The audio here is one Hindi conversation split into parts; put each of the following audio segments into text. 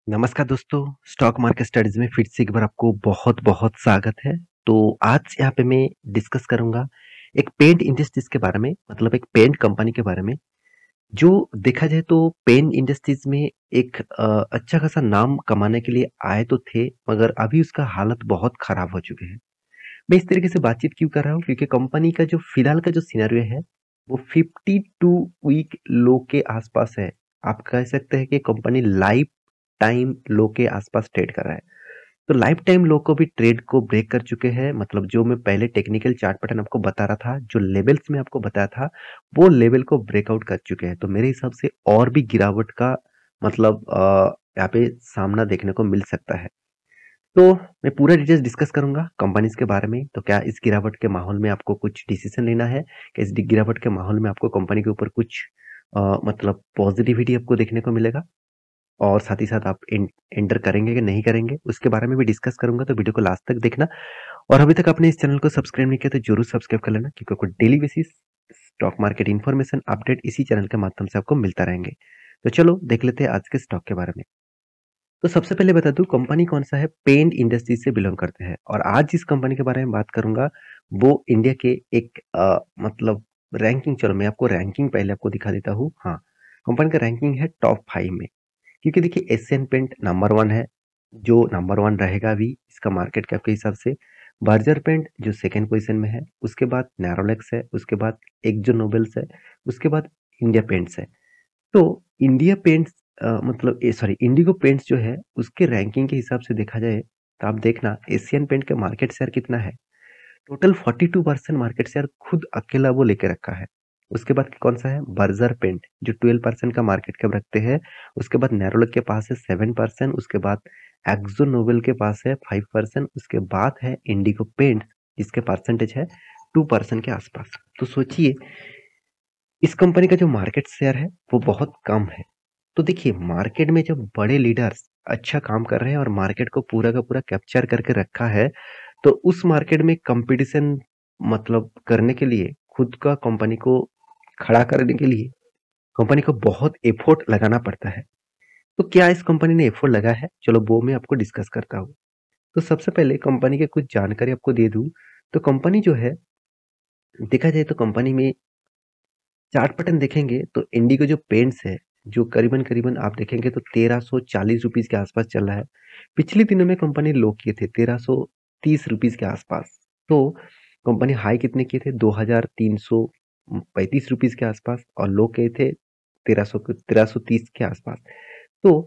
नमस्कार दोस्तों, स्टॉक मार्केट स्टडीज में फिर से एक बार आपको बहुत-बहुत स्वागत है। तो आज यहाँ पे मैं डिस्कस करूँगा एक पेंट इंडस्ट्रीज के बारे में, मतलब एक पेंट कंपनी के बारे में, जो देखा जाए तो पेंट इंडस्ट्रीज में एक अच्छा खासा नाम कमाने के लिए आए तो थे, मगर अभी उसका हालत बहुत खराब हो चुके हैं। मैं इस तरीके से बातचीत क्यों कर रहा हूँ? क्योंकि कंपनी का जो फिलहाल का जो सिनेरियो है, वो 52 वीक लो के आसपास है। आप कह सकते हैं कि कंपनी लाइफ टाइम लो के आसपास ट्रेड कर रहा है। तो लाइफ टाइम लो को भी ट्रेड को ब्रेक कर चुके हैं, मतलब जो मैं पहले टेक्निकल चार्ट पैटर्न आपको बता रहा था, जो लेवल्स में आपको बताया था, वो लेवल को ब्रेकआउट कर चुके हैं। तो मेरे हिसाब से और भी गिरावट का मतलब यहाँ पे सामना देखने को मिल सकता है। तो मैं पूरा डिटेल्स डिस्कस करूंगा कंपनीज के बारे में। तो क्या इस गिरावट के माहौल में आपको कुछ डिसीजन लेना है? क्या इस गिरावट के माहौल में आपको कंपनी के ऊपर कुछ मतलब पॉजिटिविटी आपको देखने को मिलेगा? और साथ ही साथ आप एंटर करेंगे कि नहीं करेंगे, उसके बारे में भी डिस्कस करूंगा। तो वीडियो को लास्ट तक देखना। और अभी तक आपने इस चैनल को सब्सक्राइब नहीं किया तो जरूर सब्सक्राइब कर लेना, क्योंकि आपको daily basis stock market information update इसी चैनल के माध्यम से आपको मिलता रहेंगे। तो चलो देख लेते हैं आज के स्टॉक के बारे में। तो सबसे पहले बता दूं कंपनी कौन सा है। पेंट इंडस्ट्री से बिलोंग करते हैं, और आज जिस कंपनी के बारे में बात करूंगा वो इंडिया के एक मतलब रैंकिंग, चलो मैं आपको रैंकिंग पहले आपको दिखा देता हूँ। हाँ, कंपनी का रैंकिंग है टॉप 5 में। क्योंकि देखिए एशियन पेंट नंबर 1 है, जो नंबर 1 रहेगा भी इसका मार्केट कैप के हिसाब से। बर्जर पेंट जो सेकंड पोजीशन में है, उसके बाद नैरोलैक्स है, उसके बाद एक्जो नोबेल्स है, उसके बाद इंडिया पेंट्स है। तो इंडिया पेंट्स मतलब सॉरी इंडिगो पेंट्स जो है उसके रैंकिंग के हिसाब से देखा जाए तो आप देखना एशियन पेंट का मार्केट शेयर कितना है। टोटल 42% मार्केट शेयर खुद अकेला वो लेके रखा है। उसके बाद कौन सा है? बर्जर पेंट जो 12% का मार्केट कैप रखते हैं। उसके बाद नैरोलैक के पास है 7%। उसके बाद एक्जो नोबेल के पास है 5%। उसके बाद है इंडिगो पेंट जिसके परसेंटेज है 2% के आसपास। तो सोचिए इस कंपनी का जो मार्केट शेयर है वो बहुत कम है। तो देखिए मार्केट में जब बड़े लीडर्स अच्छा काम कर रहे हैं और मार्केट को पूरा का पूरा कैप्चर करके रखा है, तो उस मार्केट में कंपटीशन मतलब करने के लिए, खुद का कंपनी को खड़ा करने के लिए कंपनी को बहुत एफर्ट लगाना पड़ता है। तो क्या इस कंपनी ने एफर्ट लगा है? चलो वो मैं आपको डिस्कस करता हूँ। तो सबसे पहले कंपनी के कुछ जानकारी आपको दे दूं। तो कंपनी जो है, देखा जाए तो कंपनी में चार्ट पैटर्न देखेंगे तो इंडिगो जो पेंट्स है, जो करीबन करीबन आप देखेंगे तो 1340 रुपीज के आसपास चल रहा है। पिछले दिनों में कंपनी लो किए थे 1330 रुपीज के आसपास। तो कंपनी हाई कितने किए थे? 2335 रुपीज के आसपास, और लो किए थे 1330 के आसपास। तो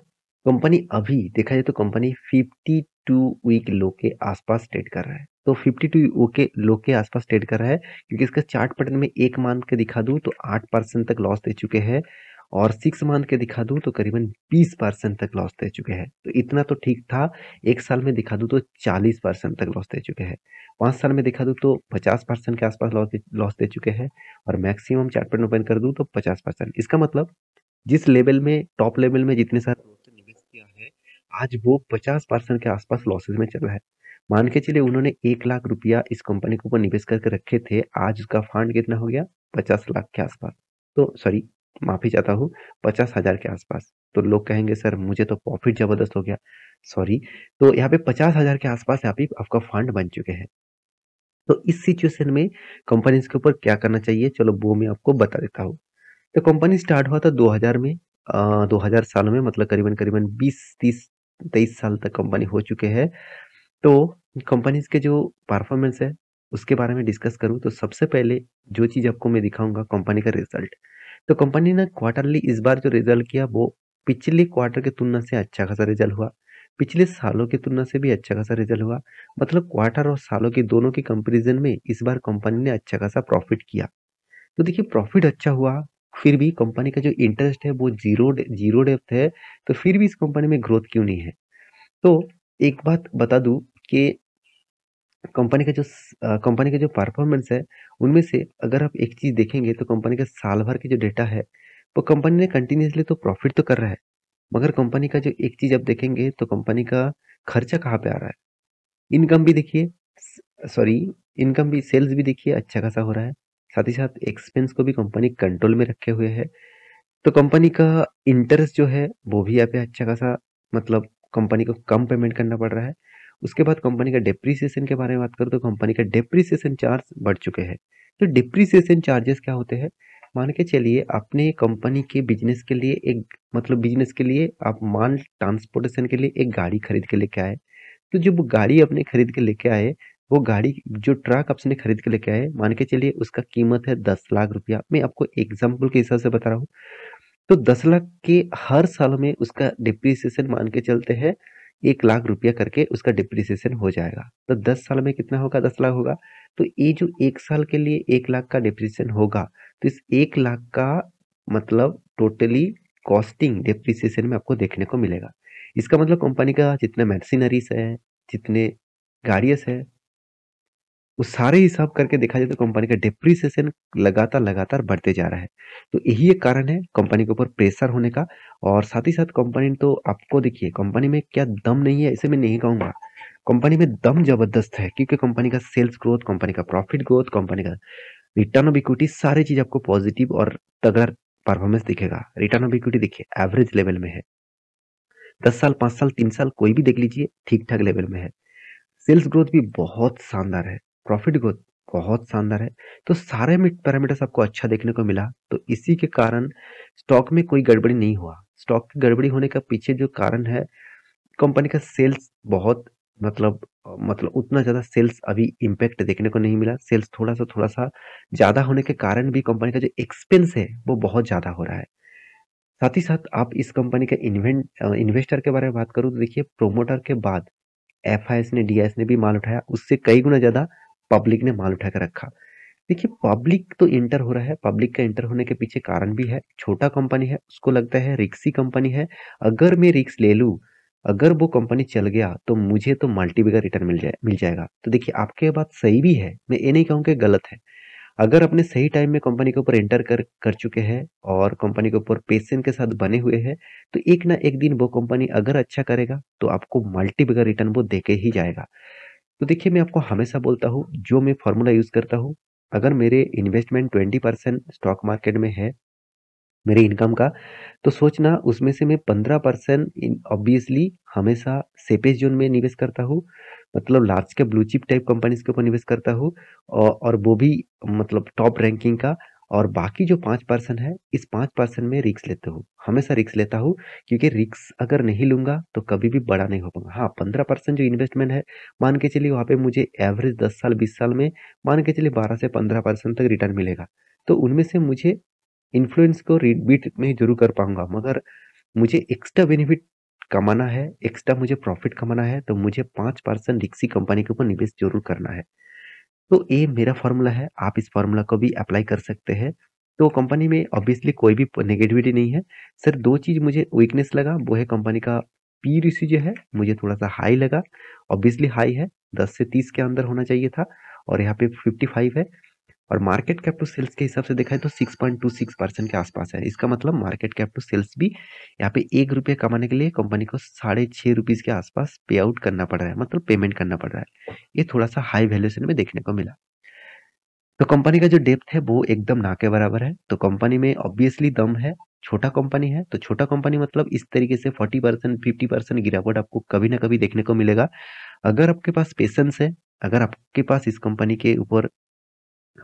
कंपनी अभी देखा जाए तो कंपनी 52 वीक लो के आसपास ट्रेड कर रहा है। तो 52 लो के आसपास ट्रेड कर रहा है, क्योंकि इसका चार्ट पैटर्न में एक मंथ के दिखा दूं तो 8% तक लॉस दे चुके हैं, और 6 मंथ के दिखा दूं तो करीबन 20% तक लॉस दे चुके हैं। तो इतना तो ठीक था। एक साल में दिखा दूं तो 40% तक लॉस दे चुके हैं। 5 साल में दिखा दूं तो 50% के आसपास लॉस दे चुके हैं, और मैक्सिमम चार्ट पैटर्न ओपन कर दूं तो 50%। इसका मतलब जिस लेवल में, टॉप लेवल में जितने सारे लोगों ने निवेश किया है, आज वो 50% के आसपास लॉसेस में चल रहा है। मान के चलिए उन्होंने 1 लाख रुपया इस कंपनी के ऊपर निवेश करके रखे थे, आज उसका फंड कितना हो गया? 50 लाख के आसपास। तो सॉरी, माफी चाहता हूँ, 50,000 के आसपास। तो लोग कहेंगे सर मुझे तो प्रॉफिट जबरदस्त हो गया। सॉरी, तो यहाँ पे 50,000 के आसपास यहाँ पे आपका फंड बन चुके हैं। तो इस सिचुएशन में कंपनी के ऊपर क्या करना चाहिए, चलो वो मैं आपको बता देता हूँ। तो कंपनी स्टार्ट हुआ था 2000 में। 2000 सालों में, मतलब करीबन करीबन 20 30 23 साल तक कंपनी हो चुके हैं। तो कंपनीज के जो परफॉर्मेंस है उसके बारे में डिस्कस करूं तो सबसे पहले जो चीज आपको मैं दिखाऊंगा कंपनी का रिजल्ट। तो कंपनी ने क्वार्टरली इस बार जो रिजल्ट किया वो पिछले क्वार्टर की तुलना से अच्छा खासा रिजल्ट हुआ। पिछले सालों की तुलना से भी अच्छा खासा रिजल्ट हुआ। मतलब क्वार्टर और सालों की दोनों की कंपैरिजन में इस बार कंपनी ने अच्छा खासा प्रॉफिट किया। तो देखिए प्रॉफिट अच्छा हुआ, फिर भी कंपनी का जो इंटरेस्ट है वो जीरो डेप्थ है। तो फिर भी इस कंपनी में ग्रोथ क्यों नहीं है? तो एक बात बता दूं कि कंपनी का जो परफॉर्मेंस है, उनमें से अगर आप एक चीज देखेंगे तो कंपनी का साल भर की जो डेटा है, वो कंपनी ने कंटिन्यूसली तो प्रॉफिट तो कर रहा है, मगर कंपनी का जो एक चीज आप देखेंगे तो कंपनी का खर्चा कहाँ पे आ रहा है। इनकम भी देखिए, सॉरी, इनकम भी, सेल्स भी देखिए अच्छा खासा हो रहा है। साथ ही साथ एक्सपेंस को भी कंपनी कंट्रोल में रखे हुए है। तो कंपनी का इंटरेस्ट जो है वो भी यहाँ पे अच्छा खासा मतलब कंपनी को कम पेमेंट करना पड़ रहा है। उसके बाद कंपनी का डेप्रिसिएशन के बारे में बात करूँ तो कंपनी का डेप्रिसिएशन चार्ज बढ़ चुके हैं। तो डेप्रिसिएशन चार्जेस क्या होते हैं? मान के चलिए अपने कंपनी के बिजनेस के लिए एक मतलब बिजनेस के लिए आप माल ट्रांसपोर्टेशन के लिए एक गाड़ी खरीद के लेके आए। तो जब वो गाड़ी अपने खरीद के लेके आए, वो गाड़ी जो ट्रक आपने खरीद के लेके आए, मान के चलिए उसका कीमत है 10 लाख रुपया। मैं आपको एग्जांपल के हिसाब से बता रहा हूँ। तो 10 लाख के हर साल में उसका डिप्रिसिएशन मान के चलते हैं 1 लाख रुपया करके उसका डिप्रिसिएशन हो जाएगा। तो 10 साल में कितना होगा? 10 लाख होगा। तो ये जो 1 साल के लिए 1 लाख का डिप्रिसिएशन होगा, तो इस 1 लाख का मतलब टोटली कॉस्टिंग डिप्रिसिएशन में आपको देखने को मिलेगा। इसका मतलब कंपनी का जितने मशीनरीज है, जितने गाड़ियाँ है, वो सारे हिसाब करके देखा जाए तो कंपनी का डेप्रिसिएशन लगातार बढ़ते जा रहा है। तो यही एक कारण है कंपनी के ऊपर प्रेशर होने का। और साथ ही साथ कंपनी तो आपको देखिए कंपनी में क्या दम नहीं है ऐसे मैं नहीं कहूंगा। कंपनी में दम जबरदस्त है क्योंकि कंपनी का सेल्स ग्रोथ, कंपनी का प्रॉफिट ग्रोथ, कंपनी का रिटर्न ऑफ इक्विटी, सारी चीज आपको पॉजिटिव और तगड़ा परफॉर्मेंस दिखेगा। रिटर्न ऑफ इक्विटी देखिए एवरेज लेवल में है। 10 साल, 5 साल, 3 साल कोई भी देख लीजिए ठीक ठाक लेवल में है। सेल्स ग्रोथ भी बहुत शानदार है, प्रॉफिट ग्रोथ बहुत शानदार है। तो सारे पैरामीटर्स आपको अच्छा देखने को मिला। तो इसी के कारण स्टॉक में कोई गड़बड़ी नहीं हुआ। स्टॉक की गड़बड़ी होने का पीछे जो कारण है, कंपनी का सेल्स बहुत मतलब उतना ज्यादा सेल्स अभी इम्पैक्ट देखने को नहीं मिला। सेल्स थोड़ा सा ज्यादा होने के कारण भी कंपनी का जो एक्सपेंस है वो बहुत ज्यादा हो रहा है। साथ ही साथ आप इस कंपनी के इन्वेस्टर के बारे में बात करूं तो देखिए प्रोमोटर के बाद एफआईएस ने, डीआईएस ने भी माल उठाया, उससे कई गुना ज्यादा पब्लिक ने माल उठा कर रखा। देखिए पब्लिक तो इंटर हो रहा है, पब्लिक का इंटर होने के पीछे कारण भी है। छोटा कंपनी है, उसको लगता है रिक्सी कंपनी है, अगर मैं रिक्स ले लूं, अगर वो कंपनी चल गया तो मुझे तो मल्टीबिगर रिटर्न मिल जाएगा। तो देखिए आपके बात सही भी है, मैं ये नहीं कहूँ कि गलत है। अगर अपने सही टाइम में कंपनी के ऊपर एंटर कर कर चुके हैं और कंपनी के ऊपर पेशेंस के साथ बने हुए हैं, तो एक ना एक दिन वो कंपनी अगर अच्छा करेगा तो आपको मल्टी बिगर रिटर्न वो देके ही जाएगा। तो देखिए मैं आपको हमेशा बोलता हूँ, जो मैं फॉर्मूला यूज करता हूँ, अगर मेरे इन्वेस्टमेंट 20% स्टॉक मार्केट में है मेरे इनकम का, तो सोचना उसमें से मैं 15% ऑब्वियसली हमेशा सेफेस्ट जोन में निवेश करता हूँ। मतलब लार्ज के ब्लू चिप टाइप कंपनीज के ऊपर निवेश करता हूँ। और वो भी मतलब टॉप रैंकिंग का। और बाकी जो 5% है, इस 5% में रिक्स लेता हूँ, हमेशा रिक्स लेता हूँ। क्योंकि रिक्स अगर नहीं लूंगा तो कभी भी बड़ा नहीं हो पाऊंगा। हाँ 15% जो इन्वेस्टमेंट है, मान के चलिए वहां पे मुझे एवरेज 10 साल 20 साल में मान के चलिए 12 से 15% तक रिटर्न मिलेगा। तो उनमें से मुझे इन्फ्लुएंस को बीट में जरूर कर पाऊंगा, मगर मुझे एक्स्ट्रा बेनिफिट कमाना है, एक्स्ट्रा मुझे प्रॉफिट कमाना है, तो मुझे 5% रिक्सी कंपनी के ऊपर निवेश जरूर करना है। तो ये मेरा फॉर्मूला है, आप इस फॉर्मूला को भी अप्लाई कर सकते हैं। तो कंपनी में ऑब्वियसली कोई भी नेगेटिविटी नहीं है। सिर्फ दो चीज मुझे वीकनेस लगा, वो है कंपनी का पी रेशियो जो है मुझे थोड़ा सा हाई लगा। ऑब्वियसली हाई है, 10 से 30 के अंदर होना चाहिए था, और यहाँ पे 55 है। और मार्केट कैप टू सेल्स के हिसाब से देखा है तो 6.26% के आसपास है। इसका मतलब मार्केट कैप टू सेल्स भी यहाँ पे 1 रुपये कमाने के लिए कंपनी को 6.5 रुपीज के आसपास पे आउट करना पड़ रहा है, मतलब पेमेंट करना पड़ रहा है। ये थोड़ा सा हाई वैल्यूएशन में देखने को मिला। तो कंपनी का जो डेप्थ है वो एकदम ना के बराबर है। तो कंपनी में ऑब्वियसली दम है। छोटा कंपनी है तो छोटा कंपनी मतलब इस तरीके से 40% 50% गिरावट आपको कभी ना कभी देखने को मिलेगा। अगर आपके पास पेशेंस है, अगर आपके पास इस कंपनी के ऊपर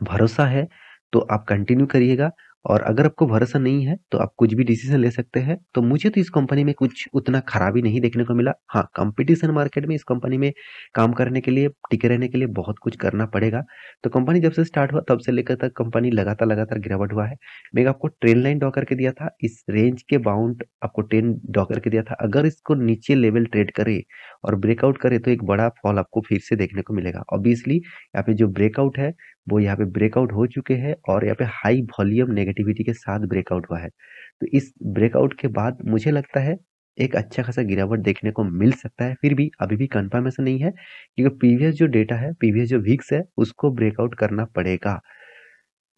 भरोसा है, तो आप कंटिन्यू करिएगा। और अगर आपको भरोसा नहीं है तो आप कुछ भी डिसीजन ले सकते हैं। तो मुझे तो इस कंपनी में कुछ उतना खराबी नहीं देखने को मिला। हाँ कंपटीशन मार्केट में इस कंपनी में काम करने के लिए, टिके रहने के लिए बहुत कुछ करना पड़ेगा। तो कंपनी जब से स्टार्ट हुआ तब से लेकर तक कंपनी लगातार लगातार गिरावट हुआ है। मैं आपको ट्रेन लाइन ड्रॉ करके दिया था, इस रेंज के बाउंड आपको ट्रेन ड्रॉ करके दिया था। अगर इसको नीचे लेवल ट्रेड करे और ब्रेकआउट करे तो एक बड़ा फॉल आपको फिर से देखने को मिलेगा। ऑब्वियसली यहाँ पे जो ब्रेकआउट है वो यहाँ पे ब्रेकआउट हो चुके हैं, और यहाँ पे हाई वॉल्यूम नेगेटिविटी के साथ ब्रेकआउट हुआ है। तो इस ब्रेकआउट के बाद मुझे लगता है एक अच्छा खासा गिरावट देखने को मिल सकता है। फिर भी अभी भी कंफर्मेशन नहीं है, क्योंकि प्रीवियस जो डेटा है, प्रीवियस जो वीक्स है, उसको ब्रेकआउट करना पड़ेगा।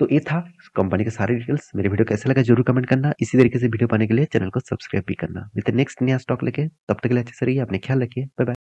तो ये था कंपनी के सारे डिटेल्स। मेरे वीडियो कैसा लगा जरूर कमेंट करना। इसी तरीके से वीडियो पाने के लिए चैनल को सब्सक्राइब भी करना। मिलते नेक्स्ट नया स्टॉक लेके, तब तक के लिए अच्छे से रहिए, अपने ख्याल रखिए, बाय बाय।